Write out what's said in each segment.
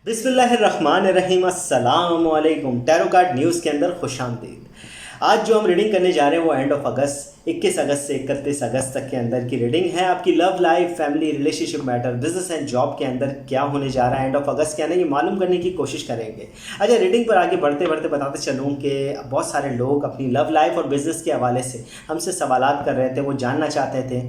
बिस्मिल्लाहिर्रहमानिर्रहीम अस्सलाम वालेकुम। टैरो कार्ड न्यूज़ के अंदर खुशामदीद। आज जो हम रीडिंग करने जा रहे हैं वो एंड ऑफ अगस्त 21 अगस्त से 31 अगस्त तक के अंदर की रीडिंग है। आपकी love life, family, relationship matter, business and job के अंदर क्या होने जा रहा है एंड ऑफ अगस्त के अंदर, ये मालूम करने की कोशिश करेंगे। अच्छा, रीडिंग पर आगे बढ़ते बढ़ते बताते चलूँ कि बहुत सारे लोग अपनी लव लाइफ और बिज़नेस के हवाले से हमसे सवालात कर रहे थे, वो जानना चाहते थे।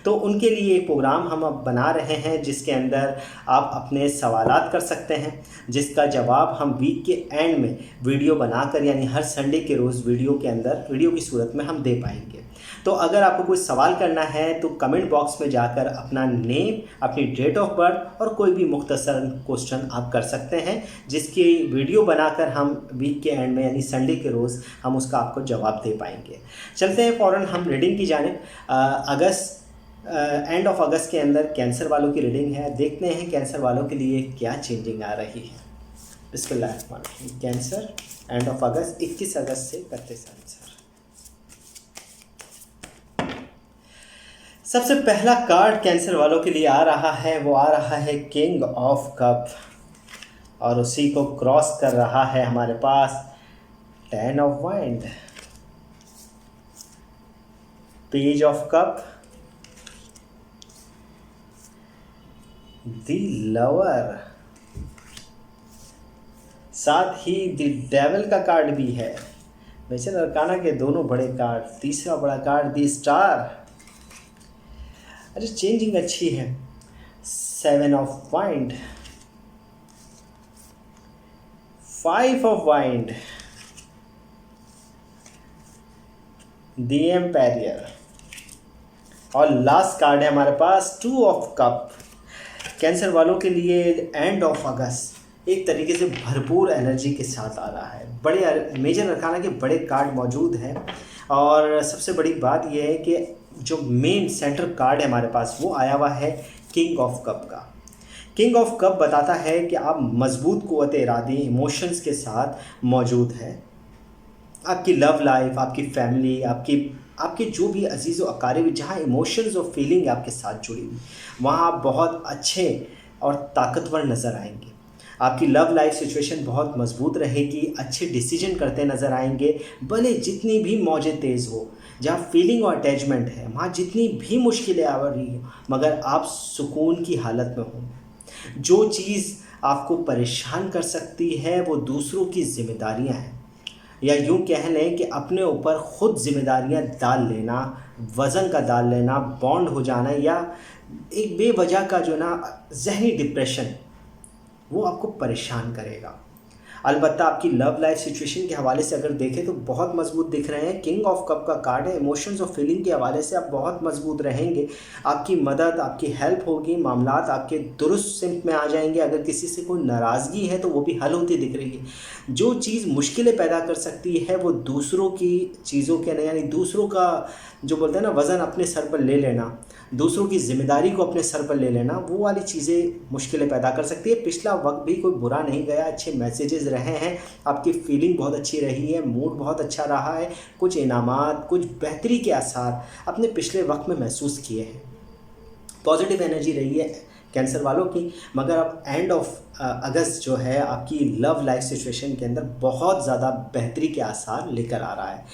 तो उनके लिए एक प्रोग्राम हम अब बना रहे हैं जिसके अंदर आप अपने सवालात कर सकते हैं, जिसका जवाब हम वीक के एंड में वीडियो बनाकर, यानी हर संडे के रोज़ वीडियो के अंदर वीडियो की सूरत में हम दे पाएंगे। तो अगर आपको कोई सवाल करना है तो कमेंट बॉक्स में जाकर अपना नेम, अपनी डेट ऑफ बर्थ और कोई भी मुख्तसर क्वेश्चन आप कर सकते हैं, जिसकी वीडियो बनाकर हम वीक के एंड में यानी संडे के रोज़ हम उसका आपको जवाब दे पाएंगे। चलते हैं फ़ौरन हम रीडिंग की जानिब। एंड ऑफ अगस्त के अंदर कैंसर वालों की रीडिंग है। देखते हैं कैंसर वालों के लिए क्या चेंजिंग आ रही है। बिस्मिल्लाह। कैंसर एंड ऑफ अगस्त 21 अगस्त से 31 अगस्त। सबसे पहला कार्ड कैंसर वालों के लिए आ रहा है, वो आ रहा है किंग ऑफ कप, और उसी को क्रॉस कर रहा है हमारे पास 10 of wind, page of cup, the lover, साथ ही द डेविल का कार्ड भी है। मेजर अरकाना के दोनों बड़े कार्ड। तीसरा बड़ा कार्ड द स्टार। अरे चेंजिंग अच्छी है। 7 of wind, 5 of wind, the empire, और लास्ट कार्ड है हमारे पास 2 ऑफ कप। कैंसर वालों के लिए एंड ऑफ अगस्त एक तरीके से भरपूर एनर्जी के साथ आ रहा है। बड़े मेजर अरकाना के बड़े कार्ड मौजूद हैं, और सबसे बड़ी बात यह है कि जो मेन सेंटर कार्ड है हमारे पास वो आया हुआ है किंग ऑफ कप का। किंग ऑफ कप बताता है कि आप मजबूत क़ुव्वत इरादी, इमोशंस के साथ मौजूद हैं। आपकी लव लाइफ, आपकी फैमिली, आपके जो भी अजीज़ व अकारिब जहाँ इमोशंस और फीलिंग आपके साथ जुड़ी हुई, वहाँ आप बहुत अच्छे और ताकतवर नज़र आएंगे। आपकी लव लाइफ सिचुएशन बहुत मजबूत रहेगी, अच्छे डिसीजन करते नज़र आएंगे। भले जितनी भी मौजें तेज़ हो, जहाँ फीलिंग और अटैचमेंट है, वहाँ जितनी भी मुश्किलें आ रही हो, मगर आप सुकून की हालत में हो। जो चीज़ आपको परेशान कर सकती है वो दूसरों की जिम्मेदारियाँ हैं, या यूँ कह लें कि अपने ऊपर ख़ुद जिम्मेदारियाँ डाल लेना, वज़न का डाल लेना, बॉन्ड हो जाना, या एक बेवजह का जो ना ज़हनी डिप्रेशन, वो आपको परेशान करेगा। अलबत्ता आपकी लव लाइफ सिचुएशन के हवाले से अगर देखें तो बहुत मजबूत दिख रहे हैं। किंग ऑफ कप का कार्ड है। इमोशंस और फीलिंग के हवाले से आप बहुत मजबूत रहेंगे। आपकी मदद, आपकी हेल्प होगी, मामलात आपके दुरुस्त सिमत में आ जाएंगे। अगर किसी से कोई नाराज़गी है तो वो भी हल होती दिख रही है। जो चीज़ मुश्किलें पैदा कर सकती है वो दूसरों की चीज़ों के नहीं, यानी दूसरों का जो बोलते हैं ना वज़न अपने सर पर ले लेना, दूसरों की जिम्मेदारी को अपने सर पर ले लेना, वो वाली चीज़ें मुश्किलें पैदा कर सकती है। पिछला वक्त भी कोई बुरा नहीं गया, अच्छे मैसेजेस रहे हैं, आपकी फीलिंग बहुत अच्छी रही है, मूड बहुत अच्छा रहा है, कुछ इनामात, कुछ बेहतरी के आसार अपने पिछले वक्त में महसूस किए हैं। पॉजिटिव एनर्जी रही है कैंसर वालों की। मगर अब एंड ऑफ अगस्त जो है आपकी लव लाइफ सिचुएशन के अंदर बहुत ज़्यादा बेहतरी के आसार लेकर आ रहा है।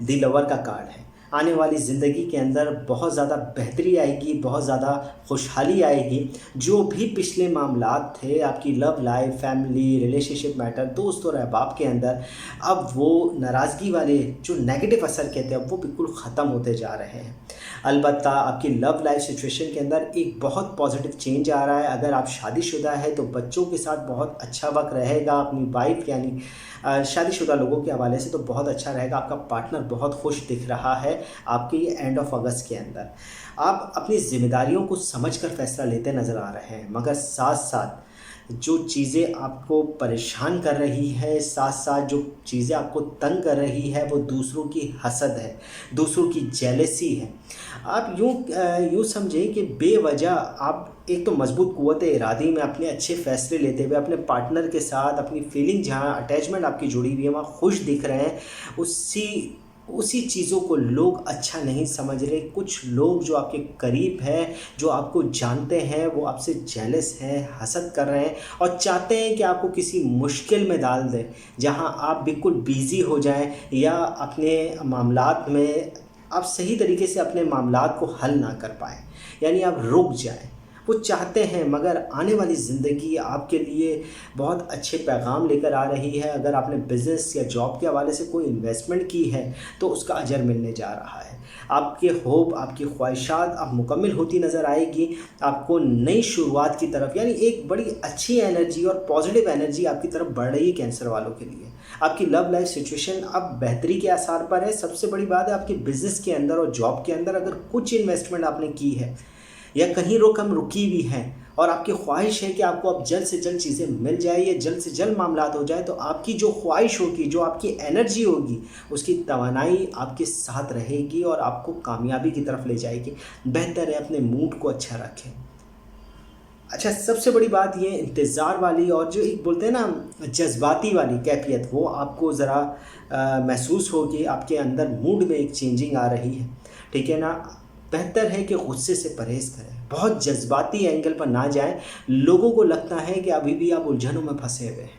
द लवर का कार्ड है। आने वाली ज़िंदगी के अंदर बहुत ज़्यादा बेहतरी आएगी, बहुत ज़्यादा खुशहाली आएगी। जो भी पिछले मामलात थे आपकी love life, family, relationship matter, दोस्त और अहबाब के अंदर, अब वो नाराज़गी वाले जो नेगेटिव असर कहते हैं वो बिल्कुल ख़त्म होते जा रहे हैं। अलबत्ता आपकी लव लाइफ सिचुएशन के अंदर एक बहुत पॉजिटिव चेंज आ रहा है। अगर आप शादीशुदा है तो बच्चों के साथ बहुत अच्छा वक्त रहेगा। अपनी वाइफ यानी शादीशुदा लोगों के हवाले से तो बहुत अच्छा रहेगा। आपका पार्टनर बहुत खुश दिख रहा है आपके ये एंड ऑफ अगस्त के अंदर। आप अपनी ज़िम्मेदारियों को समझकर फ़ैसला लेते नज़र आ रहे हैं, मगर साथ साथ जो चीज़ें आपको परेशान कर रही है, साथ साथ जो चीज़ें आपको तंग कर रही है, वो दूसरों की हसद है, दूसरों की जेलसी है। आप यूँ समझें कि बेवजह आप एक तो मजबूत क़ुव्वत इरादी में अपने अच्छे फ़ैसले लेते हुए अपने पार्टनर के साथ अपनी फीलिंग, जहाँ अटैचमेंट आपकी जुड़ी हुई है, वहाँ खुश दिख रहे हैं। उसी उसी चीज़ों को लोग अच्छा नहीं समझ रहे। कुछ लोग जो आपके करीब हैं, जो आपको जानते हैं, वो आपसे जेलस हैं, हसद कर रहे हैं और चाहते हैं कि आपको किसी मुश्किल में डाल दें, जहां आप बिल्कुल बिज़ी हो जाएं या अपने मामलात में आप सही तरीके से अपने मामलात को हल ना कर पाएँ, यानी आप रुक जाएँ। वो चाहते हैं, मगर आने वाली ज़िंदगी आपके लिए बहुत अच्छे पैगाम लेकर आ रही है। अगर आपने बिज़नेस या जॉब के हवाले से कोई इन्वेस्टमेंट की है तो उसका अजर मिलने जा रहा है। आपके होप, आपकी ख्वाहिशात अब मुकम्मल होती नज़र आएगी। आपको नई शुरुआत की तरफ, यानी एक बड़ी अच्छी एनर्जी और पॉजिटिव एनर्जी आपकी तरफ बढ़ रही है कैंसर वालों के लिए। आपकी लव लाइफ सिचुएशन अब बेहतरी के आसार पर है। सबसे बड़ी बात है, आपके बिज़नेस के अंदर और जॉब के अंदर अगर कुछ इन्वेस्टमेंट आपने की है या कहीं रकम रुकी भी है और आपकी ख्वाहिश है कि आपको अब जल्द से जल्द चीज़ें मिल जाए या जल्द से जल्द मामलात हो जाए, तो आपकी जो ख्वाहिश होगी, जो आपकी एनर्जी होगी, उसकी तवानाई आपके साथ रहेगी और आपको कामयाबी की तरफ ले जाएगी। बेहतर है अपने मूड को अच्छा रखें। अच्छा, सबसे बड़ी बात ये इंतज़ार वाली और जो एक बोलते हैं ना जज्बाती वाली कैफियत, वो आपको ज़रा महसूस होगी। आपके अंदर मूड में एक चेंजिंग आ रही है, ठीक है ना। बेहतर है कि गुस्से से परहेज़ करें, बहुत जज्बाती एंगल पर ना जाएं। लोगों को लगता है कि अभी भी आप उलझनों में फंसे हुए हैं।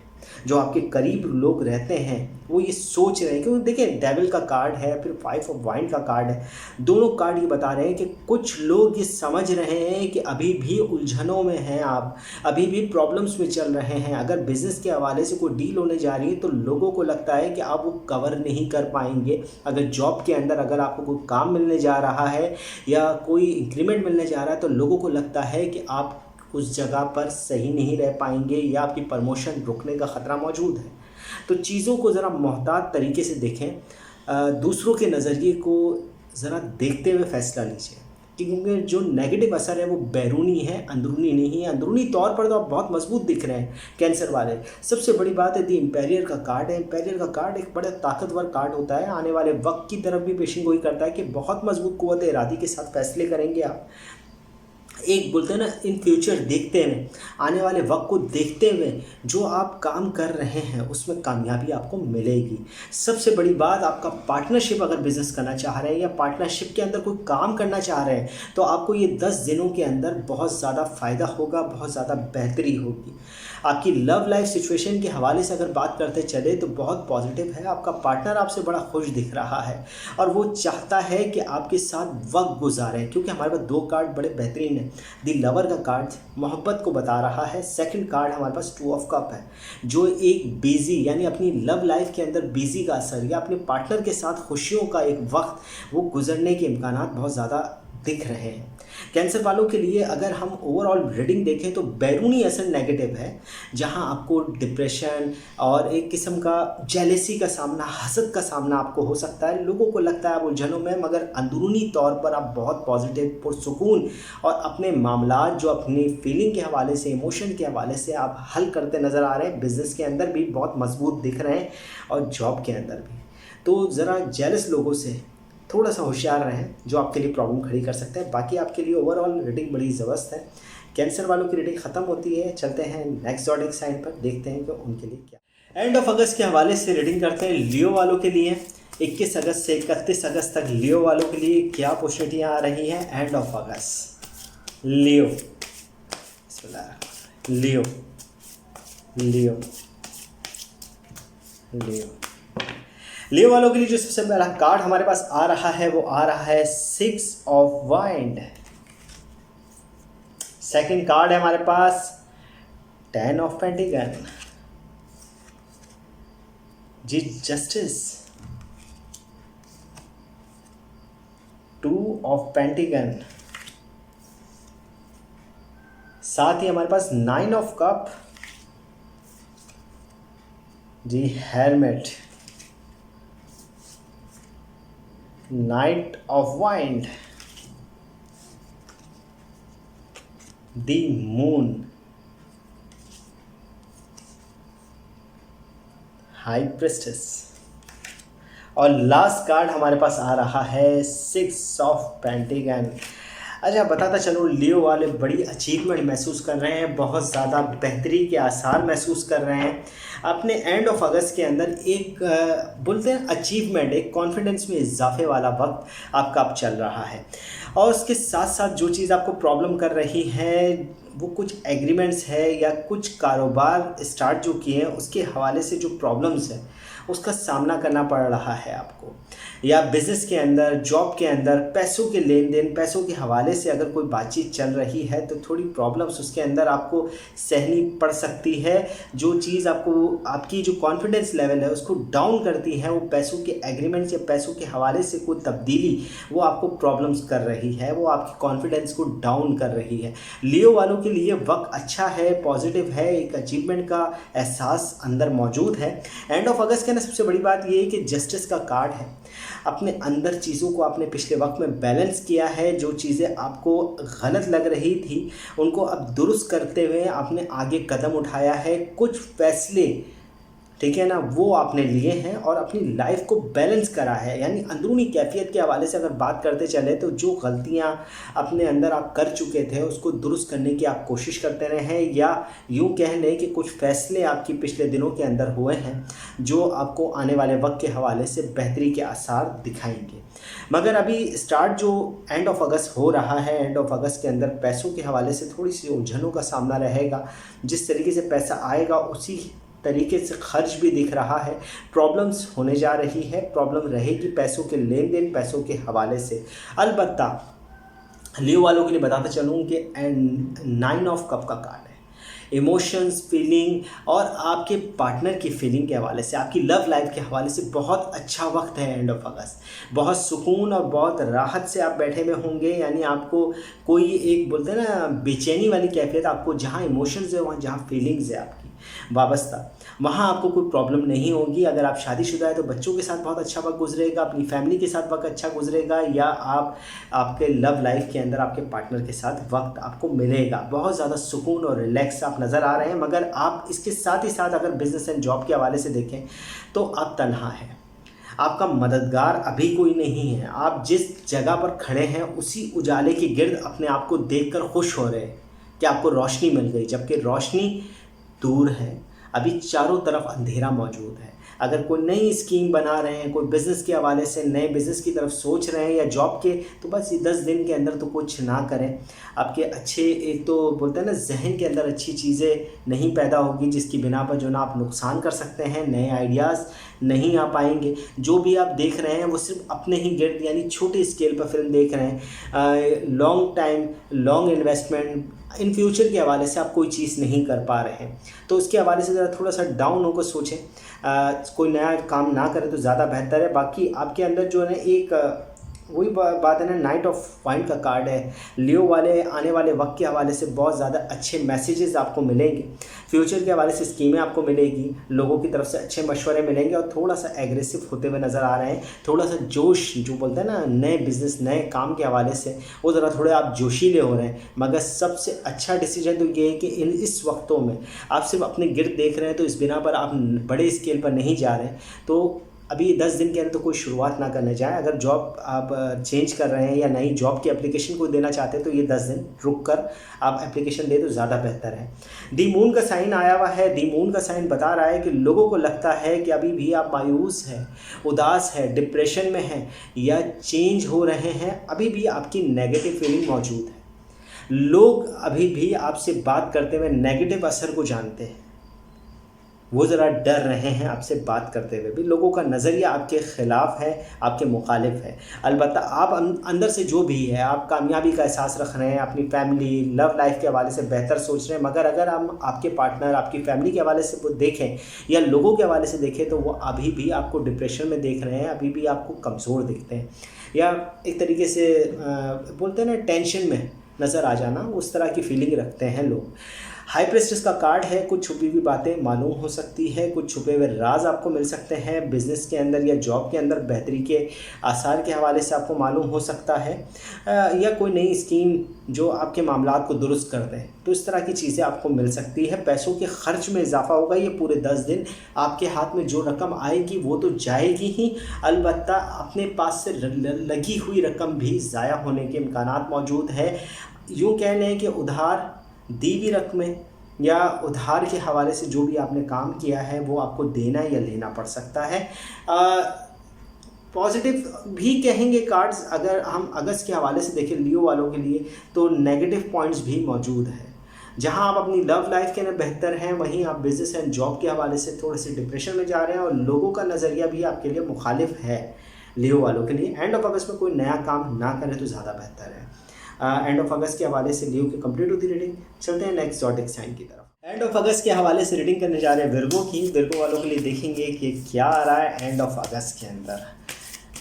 जो आपके करीब लोग रहते हैं वो ये सोच रहे हैं, क्योंकि देखिए डेविल का कार्ड है, फिर 5 ऑफ वाइंड का कार्ड है। दोनों कार्ड ये बता रहे हैं कि कुछ लोग ये समझ रहे हैं कि अभी भी उलझनों में हैं आप, अभी भी प्रॉब्लम्स में चल रहे हैं। अगर बिज़नेस के हवाले से कोई डील होने जा रही है तो लोगों को लगता है कि आप वो कवर नहीं कर पाएंगे। अगर जॉब के अंदर अगर आपको कोई काम मिलने जा रहा है या कोई इंक्रीमेंट मिलने जा रहा है तो लोगों को लगता है कि आप उस जगह पर सही नहीं रह पाएंगे या आपकी प्रमोशन रुकने का ख़तरा मौजूद है। तो चीज़ों को ज़रा मोहतात तरीके से देखें, दूसरों के नज़रिए को ज़रा देखते हुए फ़ैसला लीजिए, क्योंकि जो नेगेटिव असर है वो बैरूनी है, अंदरूनी नहीं है। अंदरूनी तौर पर तो आप बहुत मजबूत दिख रहे हैं कैंसर वाले। सबसे बड़ी बात है दी एम्पायर का कार्ड है। एम्पायर का कार्ड एक बड़ा ताकतवर कार्ड होता है, आने वाले वक्त की तरफ भी पेशिंग गोई करता है कि बहुत मजबूत क़ुव्वत इरादी के साथ फ़ैसले करेंगे आप। एक बोलते हैं ना, इन फ्यूचर देखते हुए, आने वाले वक्त को देखते हुए जो आप काम कर रहे हैं उसमें कामयाबी आपको मिलेगी। सबसे बड़ी बात, आपका पार्टनरशिप अगर बिज़नेस करना चाह रहे हैं या पार्टनरशिप के अंदर कोई काम करना चाह रहे हैं तो आपको ये 10 दिनों के अंदर बहुत ज़्यादा फ़ायदा होगा, बहुत ज़्यादा बेहतरी होगी। आपकी लव लाइफ सिचुएशन के हवाले से अगर बात करते चले तो बहुत पॉजिटिव है। आपका पार्टनर आपसे बड़ा खुश दिख रहा है और वो चाहता है कि आपके साथ वक्त गुजारें, क्योंकि हमारे पास 2 कार्ड बड़े बेहतरीन हैं। दी लवर का कार्ड मोहब्बत को बता रहा है। सेकंड कार्ड हमारे पास 2 ऑफ कप है, जो एक बिजी यानी अपनी लव लाइफ के अंदर बिजी का असर या अपने पार्टनर के साथ खुशियों का एक वक्त वो गुजरने के इम्कानात बहुत ज़्यादा दिख रहे हैं। कैंसर वालों के लिए अगर हम ओवरऑल रीडिंग देखें तो बैरूनी असर नेगेटिव है, जहां आपको डिप्रेशन और एक किस्म का जेलेसी का सामना, हसद का सामना आपको हो सकता है। लोगों को लगता है आप उलझनों में, मगर अंदरूनी तौर पर आप बहुत पॉजिटिव, पुरसुकून और अपने मामलात जो अपनी फीलिंग के हवाले से, इमोशन के हवाले से आप हल करते नज़र आ रहे हैं। बिज़नेस के अंदर भी बहुत मजबूत दिख रहे हैं और जॉब के अंदर भी। तो ज़रा जेलस लोगों से थोड़ा सा होशियार रहें, जो आपके लिए प्रॉब्लम खड़ी कर सकते हैं। बाकी आपके लिए ओवरऑल रीडिंग बड़ी ज़बरदस्त है। कैंसर वालों की रीडिंग ख़त्म होती है, चलते हैं नेक्स्ट ज़ोडिएक साइन पर, देखते हैं कि उनके लिए क्या। एंड ऑफ अगस्त के हवाले से रीडिंग करते हैं लियो वालों के लिए। 21 अगस्त से 31 अगस्त तक लियो वालों के लिए क्या अपॉर्चुनिटियाँ आ रही हैं। एंड ऑफ अगस्त लियो, लियो लियो लियो लियो वालों के लिए जो सबसे पहला कार्ड हमारे पास आ रहा है वो आ रहा है 6 ऑफ वाइंड। सेकंड कार्ड है हमारे पास 10 ऑफ पेंटिकल, जी जस्टिस, 2 ऑफ पेंटिकल, साथ ही हमारे पास 9 ऑफ कप, जी hermit, knight of wind, the moon, high priestess और लास्ट कार्ड हमारे पास आ रहा है 6 ऑफ पेंटिकल। अच्छा, बताता चलूँ, लियो वाले बड़ी अचीवमेंट महसूस कर रहे हैं, बहुत ज़्यादा बेहतरी के आसार महसूस कर रहे हैं। अपने एंड ऑफ अगस्त के अंदर एक बोलते हैं अचीवमेंट, एक कॉन्फिडेंस में इजाफे वाला वक्त आपका अब चल रहा है। और उसके साथ साथ जो चीज़ आपको प्रॉब्लम कर रही है वो कुछ एग्रीमेंट्स है या कुछ कारोबार स्टार्ट जो किए हैं उसके हवाले से जो प्रॉब्लम्स है उसका सामना करना पड़ रहा है आपको, या बिज़नेस के अंदर, जॉब के अंदर पैसों के लेन देन, पैसों के हवाले से अगर कोई बातचीत चल रही है तो थोड़ी प्रॉब्लम्स उसके अंदर आपको सहनी पड़ सकती है। जो चीज़ आपको आपकी जो कॉन्फिडेंस लेवल है उसको डाउन करती है, वो पैसों के एग्रीमेंट्स या पैसों के हवाले से कोई तब्दीली वो आपको प्रॉब्लम्स कर रही है, वो आपकी कॉन्फिडेंस को डाउन कर रही है। लियो वालों के लिए वक्त अच्छा है, पॉजिटिव है, एक अचीवमेंट का एहसास अंदर मौजूद है। एंड ऑफ अगस्त के सबसे बड़ी बात ये है कि जस्टिस का कार्ड है। अपने अंदर चीज़ों को आपने पिछले वक्त में बैलेंस किया है, जो चीज़ें आपको गलत लग रही थी उनको अब दुरुस्त करते हुए आपने आगे कदम उठाया है। कुछ फैसले, ठीक है ना, वो आपने लिए हैं और अपनी लाइफ को बैलेंस करा है। यानी अंदरूनी कैफियत के हवाले से अगर बात करते चले तो जो गलतियां अपने अंदर आप कर चुके थे उसको दुरुस्त करने की आप कोशिश करते रहे हैं, या यूँ कह लें कि कुछ फैसले आपकी पिछले दिनों के अंदर हुए हैं जो आपको आने वाले वक्त के हवाले से बेहतरी के आसार दिखाएंगे। मगर अभी स्टार्ट जो एंड ऑफ अगस्त हो रहा है, एंड ऑफ अगस्त के अंदर पैसों के हवाले से थोड़ी सी उलझनों का सामना रहेगा। जिस तरीके से पैसा आएगा उसी तरीके से खर्च भी दिख रहा है। प्रॉब्लम्स होने जा रही है, प्रॉब्लम रहेगी पैसों के लेन देन, पैसों के हवाले से। अलबत्ता लियो वालों के लिए बताता चलूँ कि 9 ऑफ कप का कार्ड है। इमोशंस, फीलिंग और आपके पार्टनर की फीलिंग के हवाले से, आपकी लव लाइफ के हवाले से बहुत अच्छा वक्त है एंड ऑफ अगस्त। बहुत सुकून और बहुत राहत से आप बैठे हुए होंगे। यानी आपको कोई एक बोलते हैं ना बेचैनी वाली कैफियत, आपको जहाँ इमोशंस है वहाँ जहाँ फीलिंग्स है आपकी वाबस्ता, वहाँ आपको कोई प्रॉब्लम नहीं होगी। अगर आप शादीशुदा है तो बच्चों के साथ बहुत अच्छा वक्त गुजरेगा, अपनी फैमिली के साथ वक्त अच्छा गुजरेगा, या आपके लव लाइफ के अंदर आपके पार्टनर के साथ वक्त आपको मिलेगा। बहुत ज़्यादा सुकून और रिलैक्स आप नज़र आ रहे हैं। मगर आप इसके साथ ही साथ अगर बिज़नेस एंड जॉब के हवाले से देखें तो आप तन्हा हैं, आपका मददगार अभी कोई नहीं है। आप जिस जगह पर खड़े हैं उसी उजाले के गिर्द अपने आप को देखकर खुश हो रहे हैं कि आपको रोशनी मिल गई, जबकि रोशनी दूर है, अभी चारों तरफ अंधेरा मौजूद है। अगर कोई नई स्कीम बना रहे हैं, कोई बिज़नेस के हवाले से नए बिज़नेस की तरफ सोच रहे हैं या जॉब के, तो बस ये 10 दिन के अंदर तो कुछ ना करें। आपके अच्छे, एक तो बोलते हैं ना जहन के अंदर अच्छी चीज़ें नहीं पैदा होगी जिसकी बिना पर जो ना आप नुकसान कर सकते हैं, नए आइडियाज़ नहीं आ पाएंगे। जो भी आप देख रहे हैं वो सिर्फ अपने ही गिर्द, यानी छोटे स्केल पर फिल्म देख रहे हैं। Long time, long investment, in future के हवाले से आप कोई चीज़ नहीं कर पा रहे हैं, तो उसके हवाले से ज़रा थोड़ा सा डाउन होकर सोचें। कोई नया काम ना करें तो ज़्यादा बेहतर है। बाकी आपके अंदर जो है एक वही बात है ना, नाइट ऑफ पॉइंट का कार्ड है। लियो वाले आने वाले वक्त के हवाले से बहुत ज़्यादा अच्छे मैसेजेस आपको मिलेंगे, फ्यूचर के हवाले से स्कीमें आपको मिलेगी, लोगों की तरफ से अच्छे मशवरे मिलेंगे और थोड़ा सा एग्रेसिव होते हुए नज़र आ रहे हैं। थोड़ा सा जोश, जो बोलते हैं ना नए बिज़नेस, नए काम के हवाले से, वो ज़रा थोड़े आप जोशीले हो रहे हैं। मगर सबसे अच्छा डिसीजन तो ये है कि इस वक्तों में आप सिर्फ अपने गिर्द देख रहे हैं, तो इस बिना पर आप बड़े स्केल पर नहीं जा रहे हैं। तो अभी 10 दिन के अंदर तो कोई शुरुआत ना करने जाए। अगर जॉब आप चेंज कर रहे हैं या नई जॉब की एप्लीकेशन को देना चाहते हैं तो ये 10 दिन रुक कर आप एप्लीकेशन दे तो ज़्यादा बेहतर है। दी मून का साइन आया हुआ है। दी मून का साइन बता रहा है कि लोगों को लगता है कि अभी भी आप मायूस हैं, उदास है, डिप्रेशन में हैं या चेंज हो रहे हैं, अभी भी आपकी नेगेटिव फीलिंग मौजूद है। लोग अभी भी आपसे बात करते हुए नेगेटिव असर को जानते हैं, वो ज़रा डर रहे हैं आपसे बात करते हुए भी। लोगों का नज़रिया आपके ख़िलाफ़ है, आपके मुखालिफ है। अलबत्ता आप अंदर से जो भी है, आप कामयाबी का एहसास रख रहे हैं, अपनी फैमिली, लव लाइफ के हवाले से बेहतर सोच रहे हैं। मगर अगर हम आपके पार्टनर, आपकी फैमिली के हवाले से वो देखें या लोगों के हवाले से देखें तो वो अभी भी आपको डिप्रेशन में देख रहे हैं, अभी भी आपको कमज़ोर दिखते हैं, या एक तरीके से बोलते हैं ना टेंशन में नज़र आ जाना, उस तरह की फीलिंग रखते हैं लोग। हाई प्रेस्टिस का कार्ड है, कुछ छुपी हुई बातें मालूम हो सकती है, कुछ छुपे हुए राज आपको मिल सकते हैं, बिजनेस के अंदर या जॉब के अंदर बेहतरी के आसार के हवाले से आपको मालूम हो सकता है, या कोई नई स्कीम जो आपके मामलात को दुरुस्त कर दें, तो इस तरह की चीज़ें आपको मिल सकती है। पैसों के खर्च में इजाफा होगा। ये पूरे 10 दिन आपके हाथ में जो रकम आएगी वो तो जाएगी ही, अलबत्ता अपने पास से लगी हुई रकम भी ज़ाया होने के इम्कानात मौजूद है। यूँ कह लें कि उधार दी हुई रकमें या उधार के हवाले से जो भी आपने काम किया है वो आपको देना या लेना पड़ सकता है। पॉजिटिव भी कहेंगे कार्ड्स। अगर हम अगस्त के हवाले से देखें लियो वालों के लिए, तो नेगेटिव पॉइंट्स भी मौजूद हैं। जहां आप अपनी लव लाइफ के अंदर बेहतर हैं, वहीं आप बिजनेस एंड जॉब के हवाले से थोड़े से डिप्रेशन में जा रहे हैं और लोगों का नज़रिया भी आपके लिए मुखालिफ है लियो वालों के लिए। एंड ऑफ अगस्त में कोई नया काम ना करें तो ज़्यादा बेहतर है। एंड ऑफ अगस्त के हवाले से लियो की कंप्लीट होती रीडिंग। चलते हैं नेक्स्ट ज़ोडिक साइन की तरफ। एंड ऑफ अगस्त के हवाले से रीडिंग करने जा रहे हैं विर्गो की। विर्गो वालों के लिए देखेंगे कि क्या आ रहा है एंड ऑफ अगस्त के अंदर।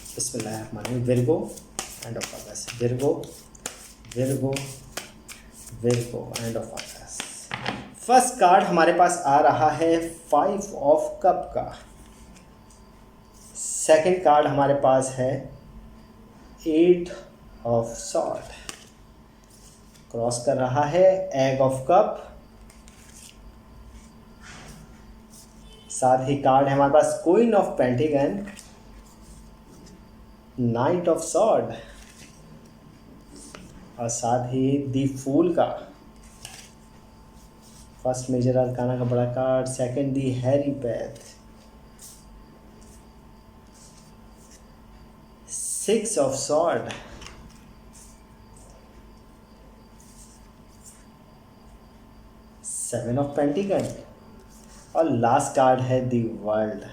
बिस्मिल्लाहिर्रहमानिर्रहीम। Virgo end of August, Virgo Virgo Virgo end of August. First card हमारे पास आ रहा है 5 ऑफ कप का। सेकंड कार्ड हमारे पास है 8 ऑफ सॉर्ड। क्रॉस कर रहा है एग ऑफ कप। साथ ही कार्ड है हमारे पास queen of pentacle, knight of sword और साथ ही दी फूल का। फर्स्ट मेजर अरकाना का बड़ा card, second the Harry path, 6 of sword, 7 of pentacle और लास्ट कार्ड है दी वर्ल्ड।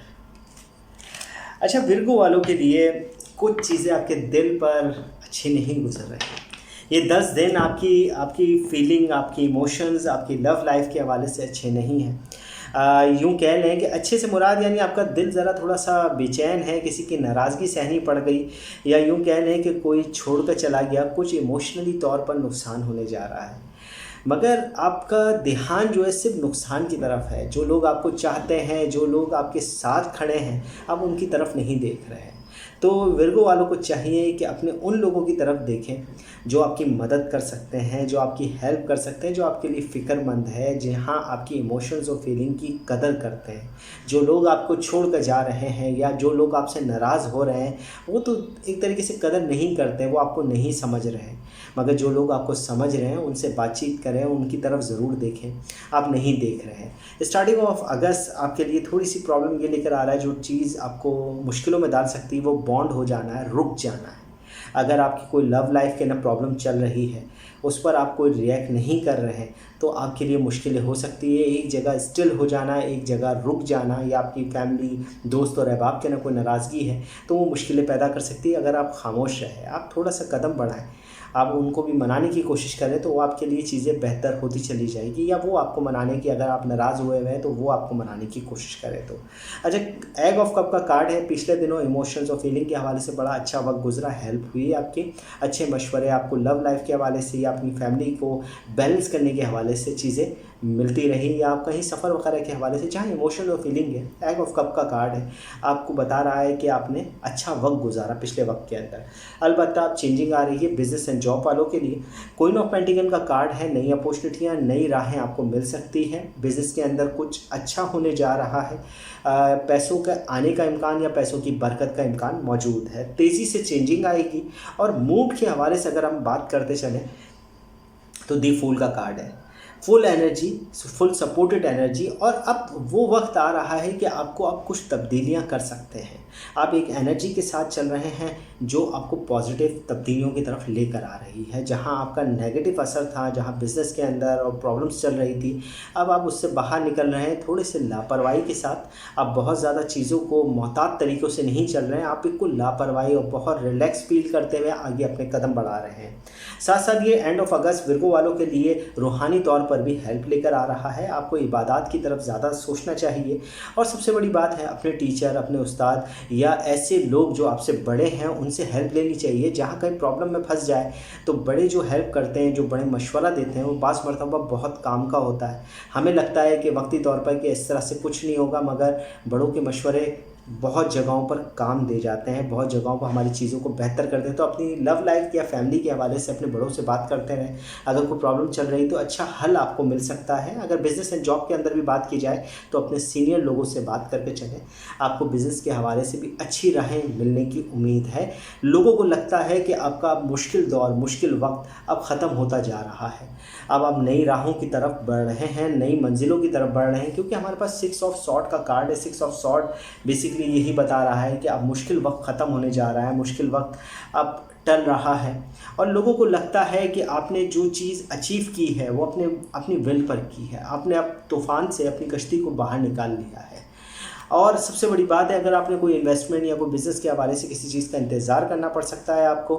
अच्छा, विर्गो वालों के लिए कुछ चीज़ें आपके दिल पर अच्छी नहीं गुजर रही। ये 10 दिन आपकी फीलिंग, आपकी इमोशंस, आपकी लव लाइफ के हवाले से अच्छे नहीं हैं। यूँ कह लें कि अच्छे से मुराद यानी आपका दिल ज़रा थोड़ा सा बेचैन है, किसी की नाराज़गी सहनी पड़ गई, या यूँ कह लें कि कोई छोड़ कर चला गया, कुछ इमोशनली तौर पर नुकसान होने जा रहा है। मगर आपका ध्यान जो है सिर्फ नुकसान की तरफ है। जो लोग आपको चाहते हैं, जो लोग आपके साथ खड़े हैं, आप उनकी तरफ नहीं देख रहे हैं। तो विर्गो वालों को चाहिए कि अपने उन लोगों की तरफ देखें जो आपकी मदद कर सकते हैं, जो आपकी हेल्प कर सकते हैं, जो आपके लिए फ़िक्रमंद है, जहाँ आपकी इमोशंस और फीलिंग की कदर करते हैं। जो लोग आपको छोड़ कर जा रहे हैं या जो लोग आपसे नाराज़ हो रहे हैं, वो तो एक तरीके से कदर नहीं करते, वो आपको नहीं समझ रहे हैं। मगर जो लोग आपको समझ रहे हैं उनसे बातचीत करें, उनकी तरफ ज़रूर देखें। आप नहीं देख रहे हैं। स्टार्टिंग ऑफ अगस्त आपके लिए थोड़ी सी प्रॉब्लम ये लेकर आ रहा है, जो चीज़ आपको मुश्किलों में डाल सकती है वो बॉन्ड हो जाना है, रुक जाना है। अगर आपकी कोई लव लाइफ के ना प्रॉब्लम चल रही है, उस पर आप कोई रिएक्ट नहीं कर रहे हैं, तो आपके लिए मुश्किलें हो सकती है। एक जगह स्टिल हो जाना, एक जगह रुक जाना, या आपकी फैमिली, दोस्त और अहबाब के ना कोई नाराज़गी है तो वो मुश्किलें पैदा कर सकती है। अगर आप खामोश रहें, आप थोड़ा सा कदम बढ़ाएं, आप उनको भी मनाने की कोशिश करें, तो वो आपके लिए चीज़ें बेहतर होती चली जाएगी। या वो आपको मनाने की, अगर आप नाराज़ हुए हैं तो वो आपको मनाने की कोशिश करें तो। अच्छा, एग ऑफ कप का कार्ड है। पिछले दिनों इमोशंस और फीलिंग के हवाले से बड़ा अच्छा वक्त गुजरा, हेल्प हुई आपकी, अच्छे मशवरे आपको लव लाइफ के हवाले से या अपनी फैमिली को बैलेंस करने के हवाले से चीज़ें मिलती रही, या आप कहीं सफ़र वगैरह के हवाले से, जहाँ इमोशन और फीलिंग है। एग ऑफ कप का कार्ड है, आपको बता रहा है कि आपने अच्छा वक्त गुजारा पिछले वक्त के अंदर। अलबत्ता आप चेंजिंग आ रही है बिजनेस एंड जॉब वालों के लिए। क्वीन ऑफ पेंटिकल का कार्ड है, नई अपॉर्चुनिटियाँ, नई राहें आपको मिल सकती हैं। बिज़नेस के अंदर कुछ अच्छा होने जा रहा है। पैसों का आने का इम्कान या पैसों की बरकत का इम्कान मौजूद है। तेज़ी से चेंजिंग आएगी। और मूड के हवाले से अगर हम बात करते चलें तो दी फूल का कार्ड है, full energy, full supported energy. और अब वो वक्त आ रहा है कि आपको अब कुछ तब्दीलियां कर सकते हैं। आप एक एनर्जी के साथ चल रहे हैं जो आपको पॉजिटिव तब्दीलियों की तरफ लेकर आ रही है। जहां आपका नेगेटिव असर था, जहां बिज़नेस के अंदर और प्रॉब्लम्स चल रही थी, अब आप उससे बाहर निकल रहे हैं। थोड़े से लापरवाही के साथ आप बहुत ज़्यादा चीज़ों को मोहतात तरीक़ों से नहीं चल रहे हैं। आप बिल्कुल लापरवाही और बहुत रिलैक्स फील करते हुए आगे अपने कदम बढ़ा रहे हैं। साथ साथ ये एंड ऑफ अगस्त विर्गो वालों के लिए रूहानी तौर पर पर भी हेल्प लेकर आ रहा है। आपको इबादत की तरफ ज़्यादा सोचना चाहिए। और सबसे बड़ी बात है, अपने टीचर, अपने उस्ताद या ऐसे लोग जो आपसे बड़े हैं उनसे हेल्प लेनी चाहिए। जहाँ कहीं प्रॉब्लम में फंस जाए तो बड़े जो हेल्प करते हैं, जो बड़े मशवरा देते हैं, वो बास मरतबा बहुत काम का होता है। हमें लगता है कि वक्ती तौर पर कि इस तरह से कुछ नहीं होगा, मगर बड़ों के मशवरे बहुत जगहों पर काम दे जाते हैं, बहुत जगहों पर हमारी चीज़ों को बेहतर करते हैं। तो अपनी लव लाइफ या फैमिली के हवाले से अपने बड़ों से बात करते रहें। अगर कोई प्रॉब्लम चल रही तो अच्छा हल आपको मिल सकता है। अगर बिज़नेस एंड जॉब के अंदर भी बात की जाए तो अपने सीनियर लोगों से बात करके चलें। आपको बिज़नेस के हवाले से भी अच्छी राहें मिलने की उम्मीद है। लोगों को लगता है कि आपका मुश्किल दौर, मुश्किल वक्त अब ख़त्म होता जा रहा है। अब आप नई राहों की तरफ बढ़ रहे हैं, नई मंजिलों की तरफ बढ़ रहे हैं, क्योंकि हमारे पास 6 ऑफ सॉर्ड का कार्ड है। 6 ऑफ सॉर्ड बेसिकली यही बता रहा है कि अब मुश्किल वक्त ख़त्म होने जा रहा है, मुश्किल वक्त अब टल रहा है। और लोगों को लगता है कि आपने जो चीज़ अचीव की है वो अपनी विल पर की है। आपने अब तूफ़ान से अपनी कश्ती को बाहर निकाल लिया है। और सबसे बड़ी बात है, अगर आपने कोई इन्वेस्टमेंट या कोई बिज़नेस के हवाले से किसी चीज़ का इंतज़ार करना पड़ सकता है आपको।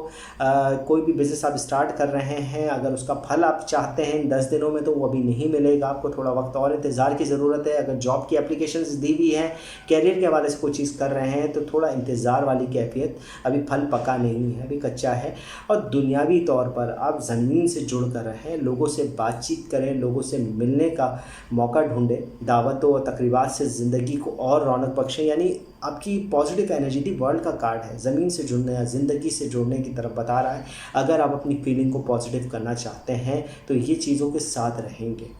कोई भी बिज़नेस आप स्टार्ट कर रहे हैं, अगर उसका फल आप चाहते हैं इन 10 दिनों में, तो वो अभी नहीं मिलेगा। आपको थोड़ा वक्त और इंतज़ार की ज़रूरत है। अगर जॉब की एप्लीकेशंस दी हुई हैं, कैरियर के हवाले से कोई चीज़ कर रहे हैं, तो थोड़ा इंतज़ार वाली कैफियत, अभी फल पका नहीं है, अभी कच्चा है। और दुनियावी तौर पर आप ज़मीन से जुड़ कर रहें, लोगों से बातचीत करें, लोगों से मिलने का मौका ढूंढें, दावतों और तकरीबात से ज़िंदगी को और रौनक बख्शें। यानी आपकी पॉजिटिव एनर्जी दी वर्ल्ड का कार्ड है, ज़मीन से जुड़ने या ज़िंदगी से जुड़ने की तरफ बता रहा है। अगर आप अपनी फीलिंग को पॉजिटिव करना चाहते हैं तो ये चीज़ों के साथ रहेंगे।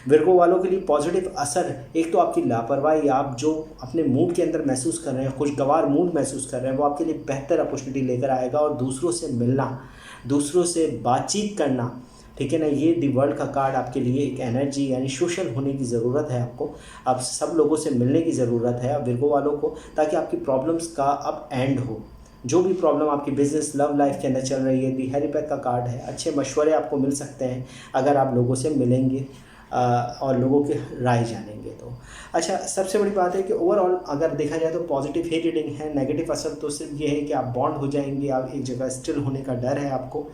विर्गो वालों के लिए पॉजिटिव असर, एक तो आपकी लापरवाही, आप जो अपने मूड के अंदर महसूस कर रहे हैं, खुशगवार मूड महसूस कर रहे हैं, वो आपके लिए बेहतर अपॉर्चुनिटी लेकर आएगा। और दूसरों से मिलना, दूसरों से बातचीत करना, ठीक है ना, ये दी वर्ल्ड का कार्ड आपके लिए एक एनर्जी, यानी सोशल होने की ज़रूरत है आपको। अब सब लोगों से मिलने की ज़रूरत है अब विर्गो वालों को, ताकि आपकी प्रॉब्लम्स का अब एंड हो। जो भी प्रॉब्लम आपकी बिजनेस, लव लाइफ के अंदर चल रही है, दी हैरी पैक का कार्ड है। अच्छे मशवरे आपको मिल सकते हैं अगर आप लोगों से मिलेंगे और लोगों की राय जानेंगे तो। अच्छा, सबसे बड़ी बात है कि ओवरऑल अगर देखा जाए तो पॉजिटिव ही रीडिंग है। नेगेटिव असर तो सिर्फ ये है कि आप बॉन्ड हो जाएंगे, आप एक जगह स्टिल होने का डर है आपको,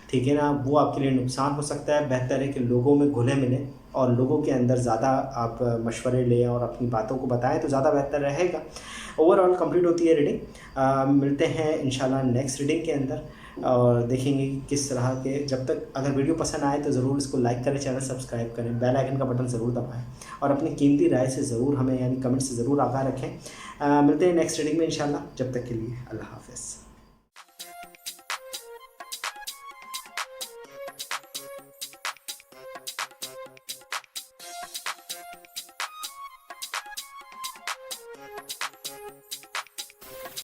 ठीक है ना, वो आपके लिए नुकसान हो सकता है। बेहतर है कि लोगों में घुले मिलें और लोगों के अंदर ज़्यादा आप मशवरे लें और अपनी बातों को बताएं तो ज़्यादा बेहतर रहेगा। ओवरऑल कंप्लीट होती है रीडिंग। मिलते हैं इंशाल्लाह नेक्स्ट रीडिंग के अंदर और देखेंगे कि किस तरह के। जब तक अगर वीडियो पसंद आए तो ज़रूर इसको लाइक करें, चैनल सब्सक्राइब करें, बेल आइकन का बटन ज़रूर दबाएं और अपनी कीमती राय से ज़रूर हमें, यानी कमेंट से ज़रूर आगाह रखें। मिलते हैं नेक्स्ट रीडिंग में इंशाल्लाह। जब तक के लिए अल्लाह हाफ़िज़।